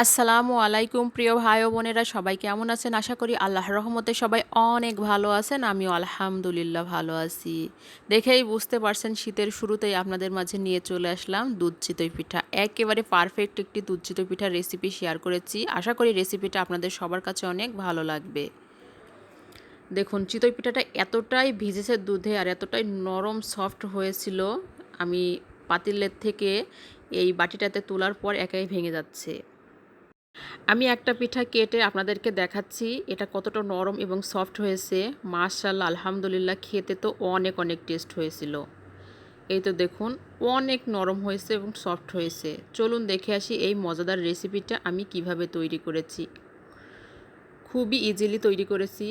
আসসালামু আলাইকুম প্রিয় ভাই ও বোনেরা, সবাই কেমন আছেন? আশা করি আল্লাহর রহমতে সবাই অনেক ভালো আছেন। আমিও আলহামদুলিল্লাহ ভালো আছি। দেখেই বুঝতে পারছেন শীতের শুরুতেই আপনাদের মাঝে নিয়ে চলে আসলাম দুধ চিতই পিঠা। একেবারে পারফেক্ট একটি দুধ চিতই পিঠার রেসিপি শেয়ার করেছি। আশা করি রেসিপিটা আপনাদের সবার কাছে অনেক ভালো লাগবে। দেখুন, চিতই পিঠাটা এতটাই ভিজেছে দুধে আর এতটাই নরম সফট হয়েছিল, আমি পাতিলের থেকে এই বাটিটাতে তোলার পর একাই ভেঙে যাচ্ছে। আমি একটা পিঠা কেটে আপনাদেরকে দেখাচ্ছি এটা কতটা নরম এবং সফট হয়েছে। মাশাআল্লাহ, আলহামদুলিল্লাহ, খেতে তো অনেক অনেক টেস্ট হয়েছিল। এই তো দেখুন, অনেক নরম হয়েছে এবং সফট হয়েছে। চলুন দেখে আসি এই মজাদার রেসিপিটা আমি কিভাবে তৈরি করেছি। খুবই ইজিলি তৈরি করেছি।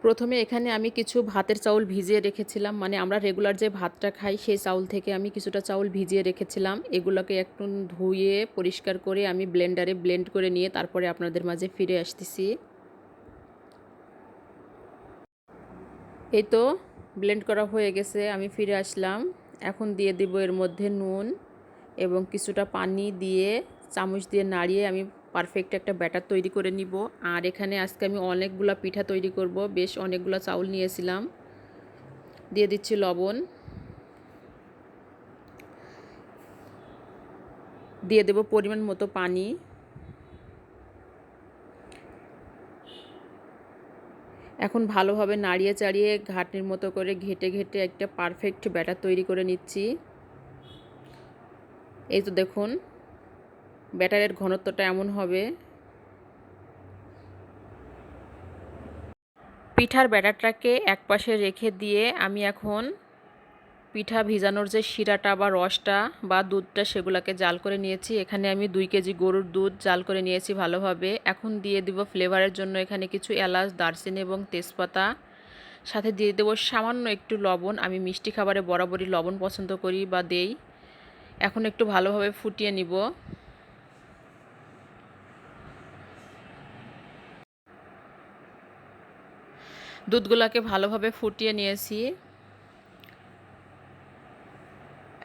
প্রথমে এখানে আমি কিছু ভাতের চাউল ভিজিয়ে রেখেছিলাম, মানে আমরা রেগুলার যে ভাতটা খাই সেই চাউল থেকে আমি কিছুটা চাউল ভিজিয়ে রেখেছিলাম। এগুলোকে একটু ধুয়ে পরিষ্কার করে আমি ব্লেন্ডারে ব্লেন্ড করে নিয়ে তারপরে আপনাদের মাঝে ফিরে আসতেছি। এই তো ব্লেন্ড করা হয়ে গেছে, আমি ফিরে আসলাম। এখন দিয়ে দিব এর মধ্যে নুন এবং কিছুটা পানি দিয়ে চামচ দিয়ে নাড়িয়ে আমি পারফেক্ট একটা ব্যাটার তৈরি করে নিব। আর এখানে আজকে আমি অনেকগুলা পিঠা তৈরি করব, বেশ অনেকগুলা চাউল নিয়েছিলাম। দিয়ে দিচ্ছি লবণ, দিয়ে দেব পরিমাণ মতো পানি। এখন ভালোভাবে নাড়িয়ে চাড়িয়ে ঘাটনির মতো করে ঘেটে ঘেটে একটা পারফেক্ট ব্যাটার তৈরি করে নিচ্ছি। এই তো দেখুন, ব্যাটারের ঘনত্বটা এমন হবে। পিঠার ব্যাটারটাকে একপাশে রেখে দিয়ে আমি এখন পিঠা ভিজানোর যে শিরাটা বা রসটা বা দুধটা সেগুলোকে জাল করে নিয়েছি। এখানে আমি 2 কেজি গরুর দুধ জাল করে নিয়েছি ভালোভাবে। এখন দিয়ে দিব ফ্লেভারের জন্য এখানে কিছু এলাচ, দারচিনি এবং তেজপাতা। সাথে দিয়ে দেবো সামান্য একটু লবণ। আমি মিষ্টি খাবারে বরাবরই লবণ পছন্দ করি বা দেই। এখন একটু ভালোভাবে ফুটিয়ে নিব। দুধগুলোকে ভালোভাবে ফুটিয়ে নিয়েছি।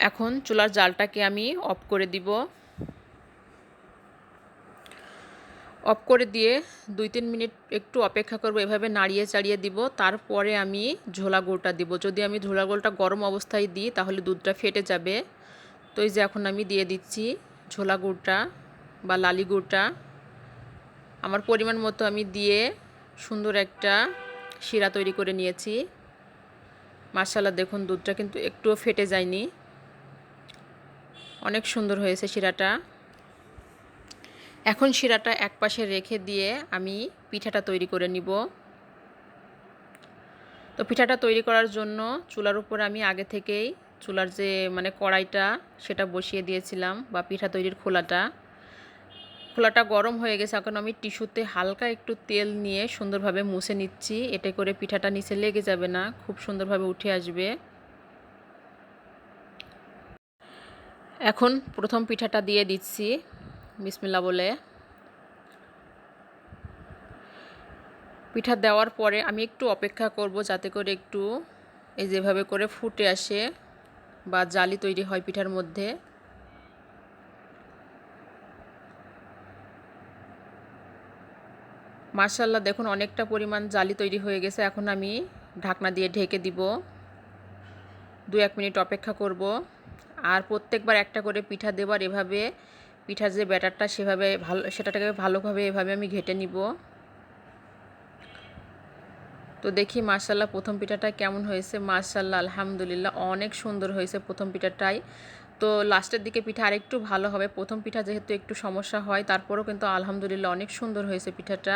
এখন চুলার জালটাকে আমি অফ করে দিব। অফ করে দিয়ে 2-3 মিনিট একটু অপেক্ষা করব, এভাবে নাড়িয়ে চাড়িয়ে দিব। তারপরে আমি ঝোলা গুড়টা দিব। যদি আমি ঝোলা গুড়টা গরম অবস্থায় দিই তাহলে দুধটা ফেটে যাবে। তো এই যে এখন আমি দিয়ে দিচ্ছি ঝোলা গুড়টা বা লালি গুড়টা। আমার পরিমাণ মতো আমি দিয়ে সুন্দর একটা শিরা তৈরি করে নিয়েছি। মাশাআল্লাহ, দেখুন দুধটা কিন্তু একটুও ফেটে যায়নি, অনেক সুন্দর হয়েছে শিরাটা। এখন শিরাটা একপাশে রেখে দিয়ে আমি পিঠাটা তৈরি করে নিব। তো পিঠাটা তৈরি করার জন্য চুলার উপর আমি আগে থেকেই চুলার যে কড়াইটা সেটা বসিয়ে দিয়েছিলাম, বা পিঠা তৈরির খোলাটা গরম হয়ে গেছে। এখন আমি টিস্যুতে হালকা একটু তেল নিয়ে সুন্দরভাবে মুছে নিচ্ছি। এতে করে পিঠাটা নিচে লেগে যাবে না, খুব সুন্দরভাবে উঠে আসবে। এখন প্রথম পিঠাটা দিয়ে দিচ্ছি বিসমিল্লাহ বলে। পিঠা দেওয়ার পরে আমি একটু অপেক্ষা করব যাতে করে একটু এই যেভাবে করে ফুটে আসে বা জালি তৈরি হয় পিঠার মধ্যে। মাশাআল্লাহ, দেখুন অনেকটা পরিমাণ জালি তৈরি হয়ে গেছে। এখন আমি ঢাকনা দিয়ে ঢেকে দিব, 2-1 মিনিট অপেক্ষা করব। আর প্রত্যেকবার একটা করে পিঠা দেবার এভাবে পিঠার যে ব্যাটারটা সেটাকে ভালোভাবে এভাবে আমি ঘেটে নিব। তো দেখি মাশাআল্লাহ প্রথম পিঠাটা কেমন হয়েছে। মাশাআল্লাহ, আলহামদুলিল্লাহ, অনেক সুন্দর হয়েছে প্রথম পিঠাটাই। তো লাস্টের দিকে পিঠা আরেকটু ভালো হবে। প্রথম পিঠা যেহেতু একটু সমস্যা হয়, তারপরেও কিন্তু আলহামদুলিল্লাহ অনেক সুন্দর হয়েছে পিঠাটা।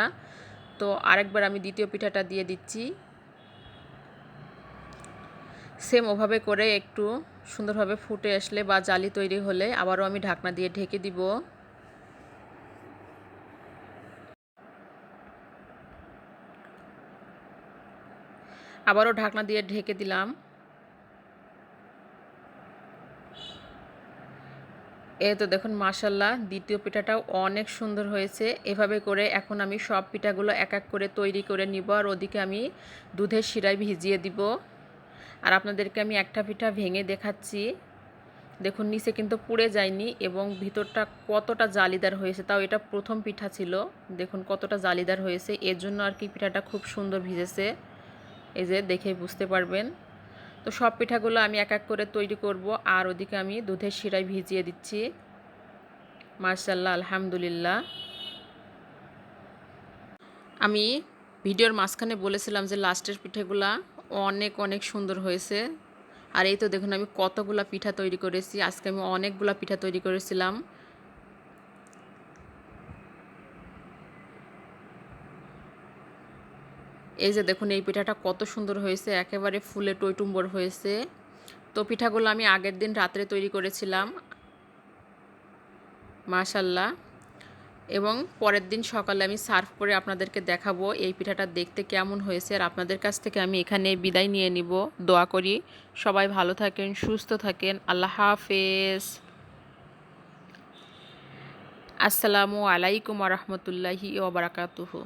তো আরেকবার আমি দ্বিতীয় পিঠাটা দিয়ে দিচ্ছি। সেম ওভাবে করে একটু সুন্দরভাবে ফুটে আসলে বা জালি তৈরি হলে আবারও আমি ঢাকনা দিয়ে ঢেকে দিব। আবারও ঢাকনা দিয়ে ঢেকে দিলাম। এই তো দেখুন মাশাল্লাহ দ্বিতীয় পিঠাটাও অনেক সুন্দর হয়েছে। এভাবে করে এখন আমি সব পিঠাগুলো এক এক করে তৈরি করে নিব, আর ওদিকে আমি দুধের শিরায় ভিজিয়ে দিব। আর আপনাদেরকে আমি একটা পিঠা ভেঙে দেখাচ্ছি। দেখুন নিচে কিন্তু পুড়ে যায়নি এবং ভিতরটা কতটা জালিদার হয়েছে, তাও এটা প্রথম পিঠা ছিল। দেখুন কতটা জালিদার হয়েছে, এর জন্য আর কি পিঠাটা খুব সুন্দর ভিজেছে। এই যে দেখেই বুঝতে পারবেন। তো সব পিঠাগুলো আমি এক এক করে তৈরি করব, আর ওদিকে আমি দুধের শিরায় ভিজিয়ে দিচ্ছি। মাশাআল্লাহ, আলহামদুলিল্লাহ। আমি ভিডিওর মাঝখানে বলেছিলাম যে লাস্টের পিঠাগুলা অনেক অনেক সুন্দর হয়েছে। আর এই তো দেখুন আমি কতগুলা পিঠা তৈরি করেছি। আজকে আমি অনেকগুলা পিঠা তৈরি করেছিলাম। এই যে দেখুন এই পিঠাটা কত সুন্দর হয়েছে, একেবারে ফুলে টইটুম্বর হয়েছে। তো পিঠাগুলো আমি আগের দিন রাত্রে তৈরি করেছিলাম, মাশাআল্লাহ। এবং পরের দিন সকালে আমি সার্ভ করে আপনাদেরকে দেখাবো এই পিঠাটা দেখতে কেমন হয়েছে। আর আপনাদের কাছ থেকে আমি এখানে বিদায় নিয়ে নিব। দোয়া করি সবাই ভালো থাকেন, সুস্থ থাকেন। আল্লাহ হাফেজ। আসসালামু আলাইকুম ওয়া রাহমাতুল্লাহি ওয়া বারাকাতুহু।